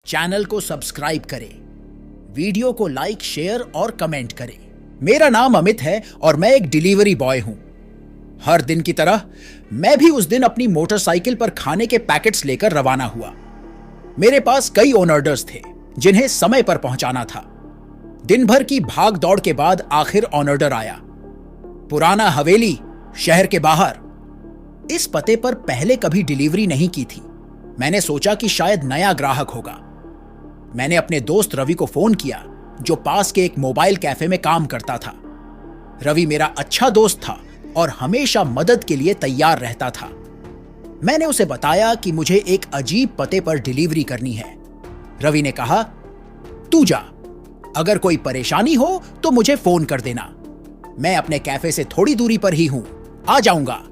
Channel को subscribe करें, video को लाइक, शेयर और कमेंट करें। मेरा नाम अमित है और मैं एक डिलीवरी बॉय हूं। हर दिन की तरह मैं भी उस दिन अपनी मोटरसाइकिल पर खाने के पैकेट्स लेकर रवाना हुआ। मेरे पास कई ऑर्डर्स थे जिन्हें समय पर पहुंचाना था। दिन भर की भाग दौड़ के बाद आखिर ऑर्डर आया। पुराना हवेली, शहर के बाहर। इस पते पर पहले कभी डिलीवरी नहीं की थी। मैंने सोचा कि शायद नया ग्राहक होगा। मैंने अपने दोस्त रवि को फोन किया, जो पास के एक मोबाइल कैफे में काम करता था। रवि मेरा अच्छा दोस्त था और हमेशा मदद के लिए तैयार रहता था। मैंने उसे बताया कि मुझे एक अजीब पते पर डिलीवरी करनी है। रवि ने कहा, तू जा, अगर कोई परेशानी हो तो मुझे फोन कर देना। मैं अपने कैफे से थोड़ी दूरी पर ही हूं, आ जाऊंगा।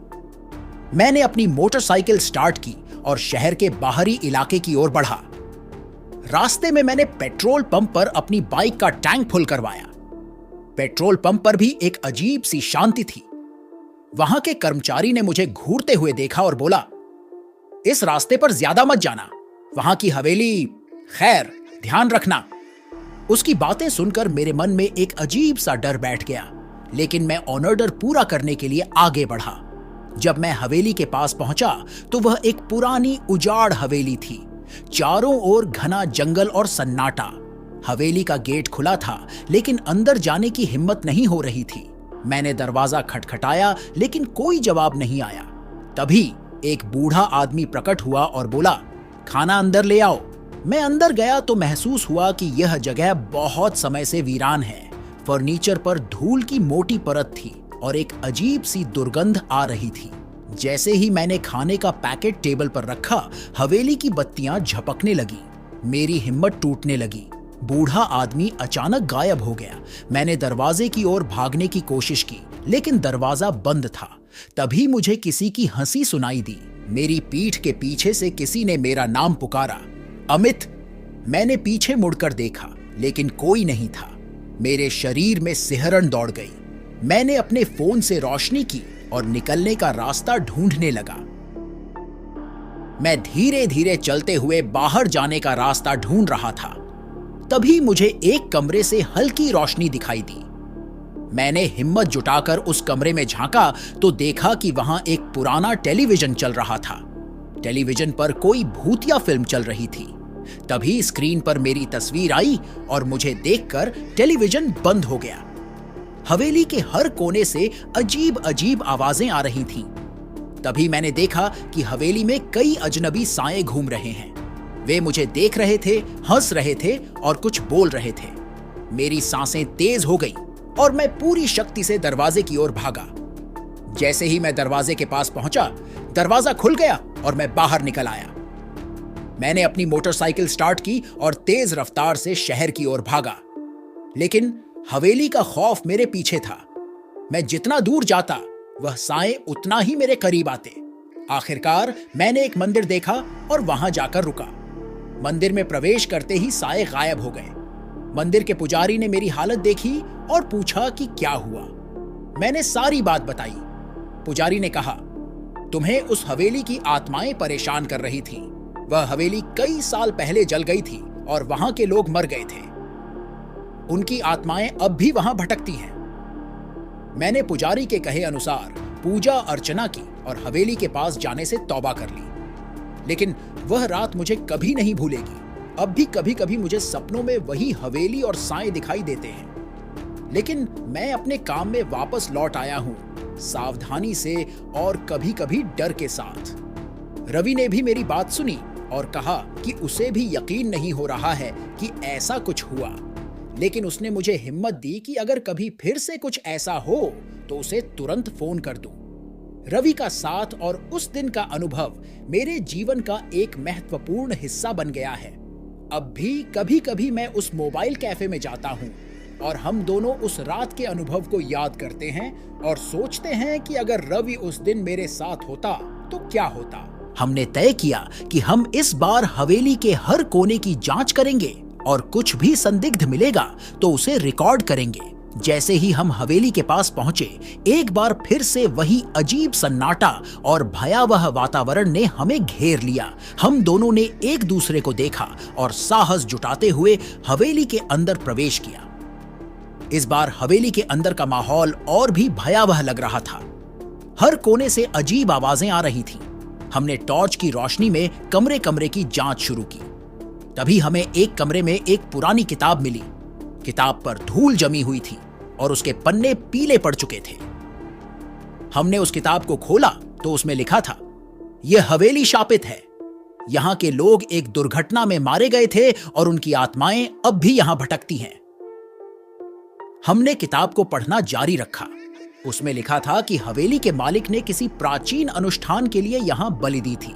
मैंने अपनी मोटरसाइकिल स्टार्ट की और शहर के बाहरी इलाके की ओर बढ़ा। रास्ते में मैंने पेट्रोल पंप पर अपनी बाइक का टैंक फुल करवाया। पेट्रोल पंप पर भी एक अजीब सी शांति थी। वहां के कर्मचारी ने मुझे घूरते हुए देखा और बोला, इस रास्ते पर ज्यादा मत जाना, वहां की हवेली, खैर ध्यान रखना। उसकी बातें सुनकर मेरे मन में एक अजीब सा डर बैठ गया, लेकिन मैं ऑर्डर पूरा करने के लिए आगे बढ़ा। जब मैं हवेली के पास पहुंचा तो वह एक पुरानी उजाड़ हवेली थी। चारों ओर घना जंगल और सन्नाटा। हवेली का गेट खुला था, लेकिन अंदर जाने की हिम्मत नहीं हो रही थी। मैंने दरवाजा खटखटाया, लेकिन कोई जवाब नहीं आया। तभी एक बूढ़ा आदमी प्रकट हुआ और बोला, खाना अंदर ले आओ। मैं अंदर गया तो महसूस हुआ कि यह जगह बहुत समय से वीरान है। फर्नीचर पर धूल की मोटी परत थी और एक अजीब सी दुर्गंध आ रही थी। जैसे ही मैंने खाने का पैकेट टेबल पर रखा, हवेली की बत्तियां झपकने लगी। मेरी हिम्मत टूटने लगी। बूढ़ा आदमी अचानक गायब हो गया। मैंने दरवाजे की ओर भागने की कोशिश की, लेकिन दरवाजा बंद था। तभी मुझे किसी की हंसी सुनाई दी। मेरी पीठ के पीछे से किसी ने मेरा नाम पुकारा, अमित। मैंने पीछे मुड़कर देखा, लेकिन कोई नहीं था। मेरे शरीर में सिहरन दौड़ गई। मैंने अपने फोन से रोशनी की और निकलने का रास्ता ढूंढने लगा। मैं धीरे धीरे चलते हुए बाहर जाने का रास्ता ढूंढ रहा था। तभी मुझे एक कमरे से हल्की रोशनी दिखाई दी। मैंने हिम्मत जुटाकर उस कमरे में झांका तो देखा कि वहां एक पुराना टेलीविजन चल रहा था। टेलीविजन पर कोई भूतिया फिल्म चल रही थी। तभी स्क्रीन पर मेरी तस्वीर आई और मुझे देखकर टेलीविजन बंद हो गया। हवेली के हर कोने से अजीब अजीब आवाजें आ रही थीं। तभी मैंने देखा कि हवेली में कई अजनबी साए घूम रहे हैं। वे मुझे देख रहे थे, हंस रहे थे और कुछ बोल रहे थे। मेरी सांसें तेज हो गई और मैं पूरी शक्ति से दरवाजे की ओर भागा। जैसे ही मैं दरवाजे के पास पहुंचा, दरवाजा खुल गया और मैं बाहर निकल आया। मैंने अपनी मोटरसाइकिल स्टार्ट की और तेज रफ्तार से शहर की ओर भागा, लेकिन हवेली का खौफ मेरे पीछे था। मैं जितना दूर जाता, वह साए उतना ही मेरे करीब आते। आखिरकार मैंने एक मंदिर देखा और वहां जाकर रुका। मंदिर में प्रवेश करते ही साए गायब हो गए। मंदिर के पुजारी ने मेरी हालत देखी और पूछा कि क्या हुआ। मैंने सारी बात बताई। पुजारी ने कहा, तुम्हें उस हवेली की आत्माएं परेशान कर रही थी। वह हवेली कई साल पहले जल गई थी और वहां के लोग मर गए थे। उनकी आत्माएं अब भी वहां भटकती हैं। मैंने पुजारी के कहे अनुसार पूजा अर्चना की और हवेली के पास जाने से तौबा कर ली। लेकिन वह रात मुझे कभी नहीं भूलेगी। अब भी कभी कभी मुझे सपनों में वही हवेली और साए दिखाई देते हैं। लेकिन मैं अपने काम में वापस लौट आया हूं, सावधानी से और कभी कभी डर के साथ। रवि ने भी मेरी बात सुनी और कहा कि उसे भी यकीन नहीं हो रहा है कि ऐसा कुछ हुआ, लेकिन उसने मुझे हिम्मत दी कि अगर कभी फिर से कुछ ऐसा हो तो उसे तुरंत फोन कर दूं। रवि का साथ और उस दिन का अनुभव मेरे जीवन का एक महत्वपूर्ण हिस्सा बन गया है। अब भी कभी कभी मैं उस मोबाइल कैफे में जाता हूं और हम दोनों उस रात के अनुभव को याद करते हैं और सोचते हैं कि अगर रवि उस दिन मेरे साथ होता तो क्या होता। हमने तय किया कि हम इस बार हवेली के हर कोने की जांच करेंगे और कुछ भी संदिग्ध मिलेगा तो उसे रिकॉर्ड करेंगे, जैसे ही हम हवेली के पास पहुंचे, एक बार फिर से वही अजीब सन्नाटा और भयावह वातावरण ने हमें घेर लिया। हम दोनों ने एक दूसरे को देखा और साहस जुटाते हुए हवेली के अंदर प्रवेश किया। इस बार हवेली के अंदर का माहौल और भी भयावह लग रहा था। हर कोने से अजीब आवाजें आ रही थीं। हमने टॉर्च की रोशनी में कमरे कमरे की जांच शुरू की। तभी हमें एक कमरे में एक पुरानी किताब मिली। किताब पर धूल जमी हुई थी और उसके पन्ने पीले पड़ चुके थे। हमने उस किताब को खोला तो उसमें लिखा था, यह हवेली शापित है। यहां के लोग एक दुर्घटना में मारे गए थे और उनकी आत्माएं अब भी यहां भटकती हैं। हमने किताब को पढ़ना जारी रखा। उसमें लिखा था कि हवेली के मालिक ने किसी प्राचीन अनुष्ठान के लिए यहां बलि दी थी।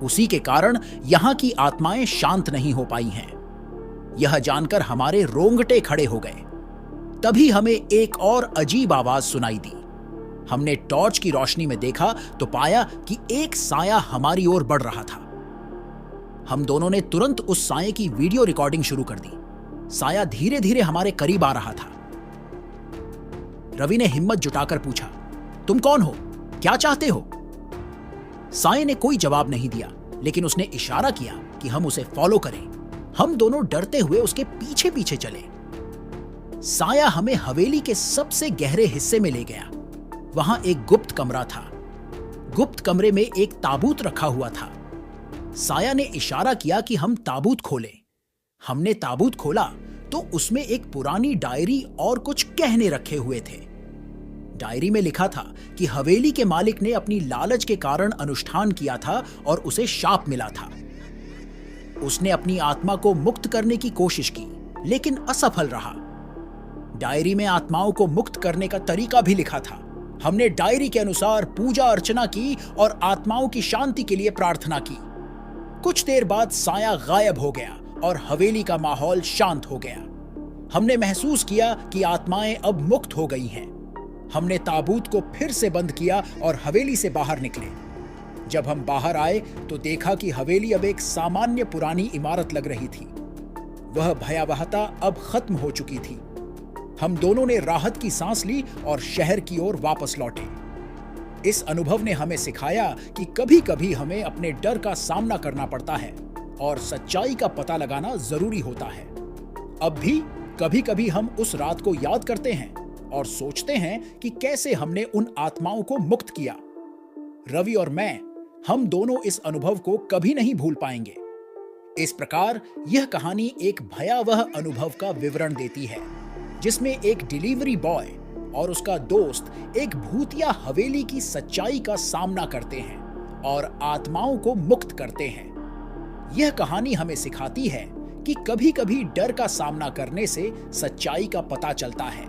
उसी के कारण यहां की आत्माएं शांत नहीं हो पाई हैं। यह जानकर हमारे रोंगटे खड़े हो गए। तभी हमें एक और अजीब आवाज सुनाई दी। हमने टॉर्च की रोशनी में देखा तो पाया कि एक साया हमारी ओर बढ़ रहा था। हम दोनों ने तुरंत उस साये की वीडियो रिकॉर्डिंग शुरू कर दी। साया धीरे धीरे हमारे करीब आ रहा था। रवि ने हिम्मत जुटाकर पूछा, तुम कौन हो? क्या चाहते हो? साये ने कोई जवाब नहीं दिया, लेकिन उसने इशारा किया कि हम उसे फॉलो करें। हम दोनों डरते हुए उसके पीछे पीछे चले। साया हमें हवेली के सबसे गहरे हिस्से में ले गया। वहां एक गुप्त कमरा था। गुप्त कमरे में एक ताबूत रखा हुआ था। साया ने इशारा किया कि हम ताबूत खोलें। हमने ताबूत खोला तो उसमें एक पुरानी डायरी और कुछ कहने रखे हुए थे। डायरी में लिखा था कि हवेली के मालिक ने अपनी लालच के कारण अनुष्ठान किया था और उसे शाप मिला था। उसने अपनी आत्मा को मुक्त करने की कोशिश की, लेकिन असफल रहा। डायरी में आत्माओं को मुक्त करने का तरीका भी लिखा था। हमने डायरी के अनुसार पूजा अर्चना की और आत्माओं की शांति के लिए प्रार्थना की। कुछ देर बाद साया गायब हो गया और हवेली का माहौल शांत हो गया। हमने महसूस किया कि आत्माएं अब मुक्त हो गई हैं। हमने ताबूत को फिर से बंद किया और हवेली से बाहर निकले। जब हम बाहर आए तो देखा कि हवेली अब एक सामान्य पुरानी इमारत लग रही थी। वह भयावहता अब खत्म हो चुकी थी। हम दोनों ने राहत की सांस ली और शहर की ओर वापस लौटे। इस अनुभव ने हमें सिखाया कि कभी-कभी हमें अपने डर का सामना करना पड़ता है और सच्चाई का पता लगाना जरूरी होता है। अब भी कभी-कभी हम उस रात को याद करते हैं और सोचते हैं कि कैसे हमने उन आत्माओं को मुक्त किया। रवि और मैं, हम दोनों इस अनुभव को कभी नहीं भूल पाएंगे। इस प्रकार यह कहानी एक भयावह अनुभव का विवरण देती है, जिसमें एक डिलीवरी बॉय और उसका दोस्त एक भूतिया हवेली की सच्चाई का सामना करते हैं और आत्माओं को मुक्त करते हैं। यह कहानी हमें सिखाती है कि कभी-कभी डर का सामना करने से सच्चाई का पता चलता है।